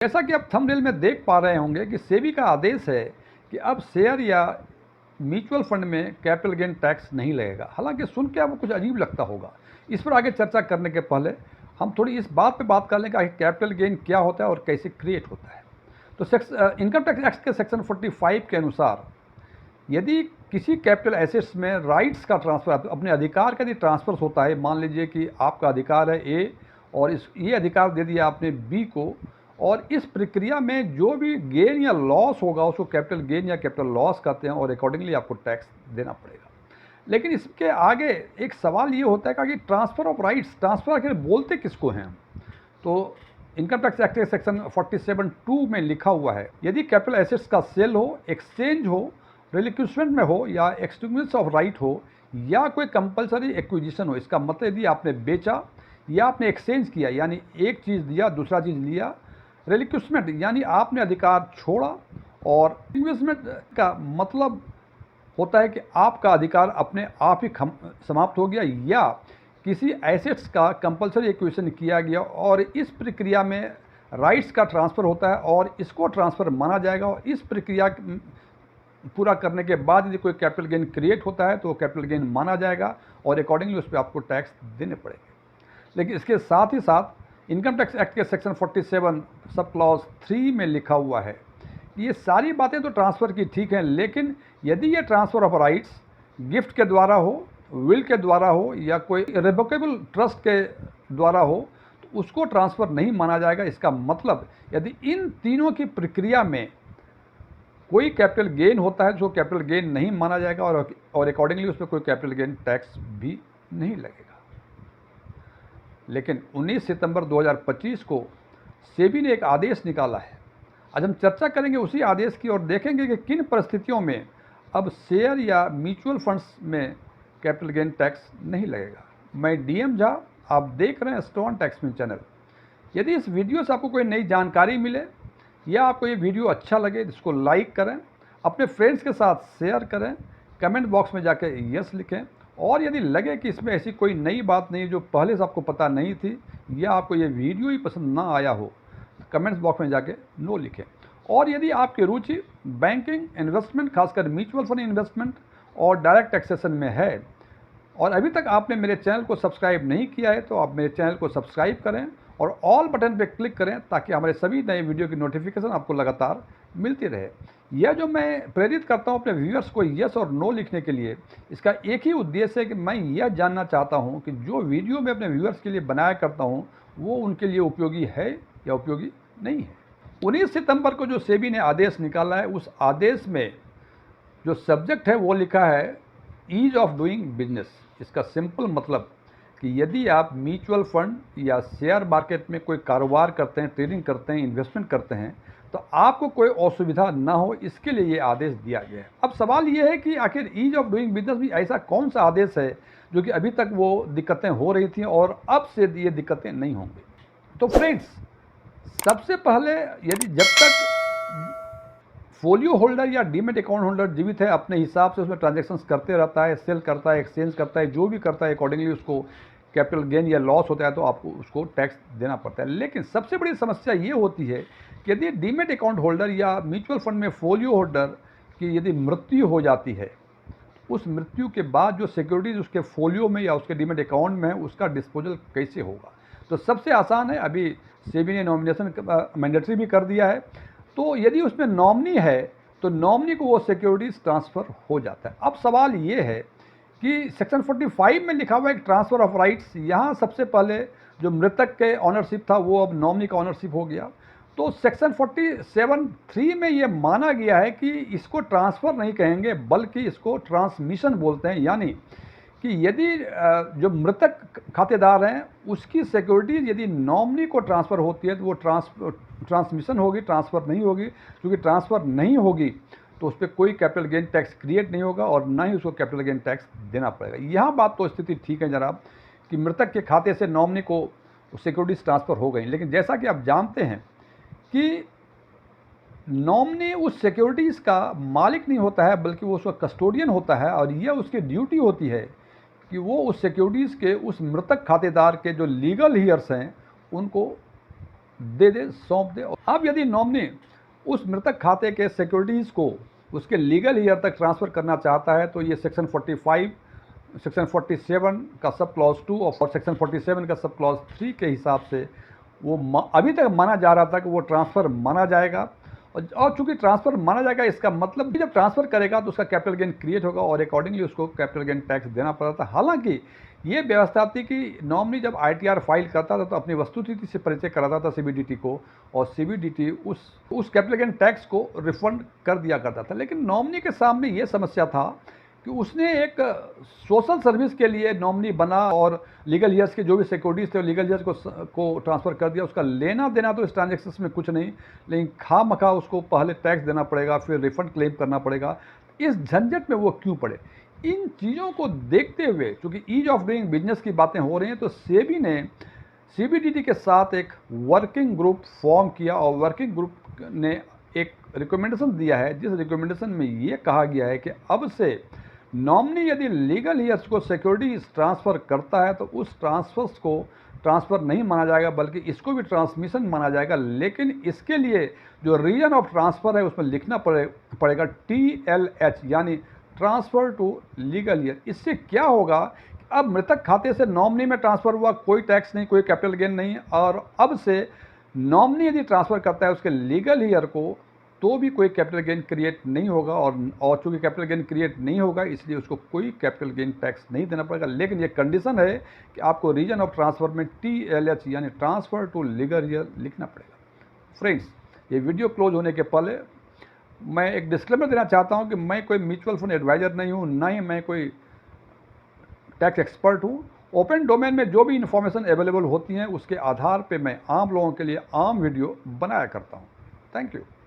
जैसा कि आप थंबनेल में देख पा रहे होंगे कि सेबी का आदेश है कि अब शेयर या म्यूचुअल फंड में कैपिटल गेन टैक्स नहीं लगेगा। हालांकि सुन के आपको कुछ अजीब लगता होगा। इस पर आगे चर्चा करने के पहले हम थोड़ी इस बात पे बात कर लें कि कैपिटल गेन क्या होता है और कैसे क्रिएट होता है। तो इनकम टैक्स एक्ट के सेक्शन 45 के अनुसार यदि किसी कैपिटल एसेट्स में राइट्स का ट्रांसफर, अपने अधिकार का यदि ट्रांसफर होता है, मान लीजिए कि आपका अधिकार है ए और ये अधिकार दे दिया आपने बी को, और इस प्रक्रिया में जो भी गेन या लॉस होगा उसको कैपिटल गेन या कैपिटल लॉस कहते हैं और अकॉर्डिंगली आपको टैक्स देना पड़ेगा। लेकिन इसके आगे एक सवाल ये होता है कि ट्रांसफ़र ऑफ राइट्स, ट्रांसफ़र आखिर बोलते किसको हैं? तो इनकम टैक्स एक्ट के सेक्शन 47(2) में लिखा हुआ है, यदि कैपिटल एसेट्स का सेल हो, एक्सचेंज हो, रिलिक्विशमेंट में हो या एक्सटिंग्विश ऑफ राइट हो या कोई कंपलसरी एक्विजिशन हो। इसका मतलब यदि आपने बेचा या आपने एक्सचेंज किया यानी एक चीज़ दिया दूसरा चीज़ लिया, रिलिक्विशमेंट यानी आपने अधिकार छोड़ा, और इन्वेस्टमेंट का मतलब होता है कि आपका अधिकार अपने आप ही समाप्त हो गया या किसी एसेट्स का कंपलसरी एक्विजिशन किया गया और इस प्रक्रिया में राइट्स का ट्रांसफ़र होता है और इसको ट्रांसफ़र माना जाएगा। और इस प्रक्रिया पूरा करने के बाद यदि कोई कैपिटल गेन क्रिएट होता है तो कैपिटल गेन माना जाएगा और अकॉर्डिंगली उस पर आपको टैक्स देने पड़ेंगे। लेकिन इसके साथ ही साथ इनकम टैक्स एक्ट के सेक्शन 47 सब क्लॉज 3 में लिखा हुआ है कि ये सारी बातें तो ट्रांसफ़र की ठीक हैं, लेकिन यदि ये ट्रांसफ़र ऑफ राइट्स गिफ्ट के द्वारा हो, विल के द्वारा हो या कोई रिवोकेबल ट्रस्ट के द्वारा हो तो उसको ट्रांसफ़र नहीं माना जाएगा। इसका मतलब यदि इन तीनों की प्रक्रिया में कोई कैपिटल गेन होता है तो कैपिटल गेन नहीं माना जाएगा और अकॉर्डिंगली उस पर कोई कैपिटल गेन टैक्स भी नहीं लगेगा। लेकिन 19 सितंबर 2025 को सेबी ने एक आदेश निकाला है। आज हम चर्चा करेंगे उसी आदेश की और देखेंगे कि किन परिस्थितियों में अब शेयर या म्यूचुअल फंड्स में कैपिटल गेन टैक्स नहीं लगेगा। मैं डीएम झा, आप देख रहे हैं स्टोन टैक्समैन चैनल। यदि इस वीडियो से आपको कोई नई जानकारी मिले या आपको ये वीडियो अच्छा लगे तो इसको लाइक करें, अपने फ्रेंड्स के साथ शेयर करें, कमेंट बॉक्स में जाके यस लिखें, और यदि लगे कि इसमें ऐसी कोई नई बात नहीं जो पहले से आपको पता नहीं थी या आपको ये वीडियो ही पसंद ना आया हो तो कमेंट्स बॉक्स में जाके नो लिखें। और यदि आपकी रुचि बैंकिंग, इन्वेस्टमेंट, खासकर म्यूचुअल फंड इन्वेस्टमेंट और डायरेक्ट टैक्सेशन में है और अभी तक आपने मेरे चैनल को सब्सक्राइब नहीं किया है तो आप मेरे चैनल को सब्सक्राइब करें और ऑल बटन पे क्लिक करें ताकि हमारे सभी नए वीडियो की नोटिफिकेशन आपको लगातार मिलती रहे। यह जो मैं प्रेरित करता हूं अपने व्यूअर्स को यस और नो लिखने के लिए, इसका एक ही उद्देश्य है कि मैं यह जानना चाहता हूं कि जो वीडियो मैं अपने व्यूअर्स के लिए बनाया करता हूं वो उनके लिए उपयोगी है या उपयोगी नहीं है। 19 सितंबर को जो सेबी ने आदेश निकाला है उस आदेश में जो सब्जेक्ट है वो लिखा है ईज ऑफ डूइंग बिजनेस। इसका सिंपल मतलब कि यदि आप म्यूचुअल फंड या शेयर मार्केट में कोई कारोबार करते हैं, ट्रेडिंग करते हैं, इन्वेस्टमेंट करते हैं तो आपको कोई असुविधा ना हो, इसके लिए ये आदेश दिया गया है। अब सवाल ये है कि आखिर ईज ऑफ डूइंग बिजनेस भी ऐसा कौन सा आदेश है जो कि अभी तक वो दिक्कतें हो रही थी और अब से ये दिक्कतें नहीं होंगी। तो फ्रेंड्स, सबसे पहले यदि जब तक फोलियो होल्डर या डीमेट अकाउंट होल्डर जीवित है अपने हिसाब से उसमें ट्रांजैक्शंस करते रहता है, सेल करता है, एक्सचेंज करता है, जो भी करता है अकॉर्डिंगली उसको कैपिटल गेन या लॉस होता है तो आपको उसको टैक्स देना पड़ता है। लेकिन सबसे बड़ी समस्या ये होती है कि यदि डीमेट अकाउंट होल्डर या म्यूचुअल फंड में फोलियो होल्डर की यदि मृत्यु हो जाती है, उस मृत्यु के बाद जो सिक्योरिटीज उसके फोलियो में या उसके डीमेट अकाउंट में है उसका डिस्पोजल कैसे होगा। तो सबसे आसान है, अभी सेबी ने नॉमिनेशन मैंडेटरी भी कर दिया है। तो यदि उसमें नॉमिनी है तो नॉमिनी को वो सिक्योरिटीज ट्रांसफ़र हो जाता है। अब सवाल ये है कि सेक्शन 45 में लिखा हुआ है ट्रांसफ़र ऑफ राइट्स, यहाँ सबसे पहले जो मृतक के ऑनरशिप था वो अब नॉमिनी का ऑनरशिप हो गया। तो सेक्शन 47(3) में ये माना गया है कि इसको ट्रांसफ़र नहीं कहेंगे बल्कि इसको ट्रांसमिशन बोलते हैं, यानी कि यदि जो मृतक खातेदार हैं उसकी सिक्योरिटीज यदि नॉमिनी को ट्रांसफ़र होती है तो वो ट्रांसमिशन होगी, ट्रांसफ़र नहीं होगी। क्योंकि ट्रांसफ़र नहीं होगी तो उस पर कोई कैपिटल गेन टैक्स क्रिएट नहीं होगा और ना ही उसको कैपिटल गेन टैक्स देना पड़ेगा। यहाँ बात तो स्थिति ठीक है जनाब कि मृतक के खाते से नॉमिनी को सिक्योरिटीज ट्रांसफ़र हो गई, लेकिन जैसा कि आप जानते हैं कि नॉमिनी उस सिक्योरिटीज़ का मालिक नहीं होता है बल्कि वो उसका कस्टोडियन होता है और यह उसकी ड्यूटी होती है कि वो उस सिक्योरिटीज़ के उस मृतक खातेदार के जो लीगल हीयर्स हैं उनको दे दे, सौंप दे। अब यदि नॉमिनी उस मृतक खाते के सिक्योरिटीज़ को उसके लीगल ईयर तक ट्रांसफ़र करना चाहता है तो ये सेक्शन 45, सेक्शन 47 का सब क्लॉज 2 और सेक्शन 47 का सब क्लॉज 3 के हिसाब से वो अभी तक माना जा रहा था कि वो ट्रांसफ़र माना जाएगा। और चूंकि ट्रांसफ़र माना जाएगा, इसका मतलब जब ट्रांसफ़र करेगा तो उसका कैपिटल गेन क्रिएट होगा और अकॉर्डिंगली उसको कैपिटल गेन टैक्स देना पड़ा था। हालांकि ये व्यवस्था थी कि नॉमिनी जब आईटीआर फाइल करता था तो अपनी वस्तुस्थिति से परिचय कराता था सीबीडीटी को, और सीबीडीटी उस कैपिटल गेन टैक्स को रिफंड कर दिया करता था। लेकिन नॉमिनी के सामने ये समस्या था कि उसने एक सोशल सर्विस के लिए नॉमिनी बना और लीगल ईयर्स के जो भी सिक्योरिटीज़ थे लीगल ईयर्स को ट्रांसफ़र कर दिया। उसका लेना देना तो इस ट्रांजेक्शन्स में कुछ नहीं, लेकिन खामखा उसको पहले टैक्स देना पड़ेगा, फिर रिफंड क्लेम करना पड़ेगा। इस झंझट में वो क्यों पड़े? इन चीज़ों को देखते हुए, चूँकि ईज ऑफ डूइंग बिजनेस की बातें हो रही हैं, तो सेबी ने सीबीडीटी के साथ एक वर्किंग ग्रुप फॉर्म किया और वर्किंग ग्रुप ने एक रिकमेंडेशन दिया है, जिस रिकमेंडेशन में ये कहा गया है कि अब से नॉमिनी यदि लीगल ईयर्स को सिक्योरिटीज ट्रांसफ़र करता है तो उस ट्रांसफर्स को ट्रांसफ़र नहीं माना जाएगा, बल्कि इसको भी ट्रांसमिशन माना जाएगा। लेकिन इसके लिए जो रीजन ऑफ ट्रांसफ़र है उसमें लिखना पड़ेगा TLH, यानी ट्रांसफ़र टू लीगल ईयर। इससे क्या होगा, अब मृतक खाते से नॉमिनी में ट्रांसफ़र हुआ, कोई टैक्स नहीं, कोई कैपिटल गेन नहीं, और अब से नॉमिनी यदि ट्रांसफ़र करता है उसके लीगल ईयर को तो भी कोई कैपिटल गेन क्रिएट नहीं होगा, और चूँकि कैपिटल गेन क्रिएट नहीं होगा इसलिए उसको कोई कैपिटल गेन टैक्स नहीं देना पड़ेगा। लेकिन ये कंडीशन है कि आपको रीजन ऑफ ट्रांसफ़र में TLH यानी ट्रांसफ़र टू लीगल ईयर लिखना पड़ेगा। फ्रेंड्स, ये वीडियो क्लोज होने के पहले मैं एक डिस्क्लेमर देना चाहता हूँ कि मैं कोई म्यूचुअल फंड एडवाइज़र नहीं हूँ, ना ही मैं कोई टैक्स एक्सपर्ट हूँ। ओपन डोमेन में जो भी इन्फॉर्मेशन अवेलेबल होती हैं उसके आधार पर मैं आम लोगों के लिए आम वीडियो बनाया करता हूँ। Thank you.